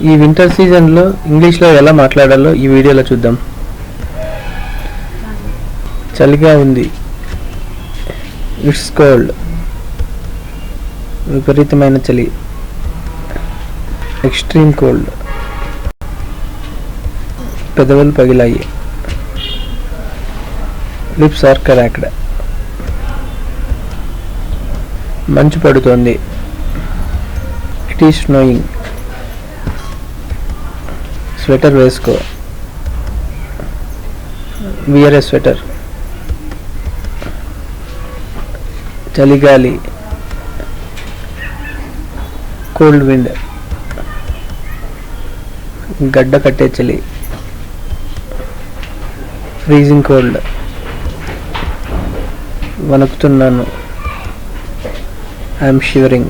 ఈ వింటర్ సీజన్లో ఇంగ్లీష్లో ఎలా మాట్లాడాలో ఈ వీడియోలో చూద్దాం. చలిగా ఉంది. It's cold. విపరీతమైన చలి. Extreme cold. పెదవులు పగిలాయి. Lips are cracked. మంచు పడుతోంది. It is snowing. స్వెటర్ వేసుకో. Wear a sweater. చలిగాలి. Cold wind. గడ్డ కట్టే చలి. Freezing cold. వణుకుతున్నాను. I'm shivering.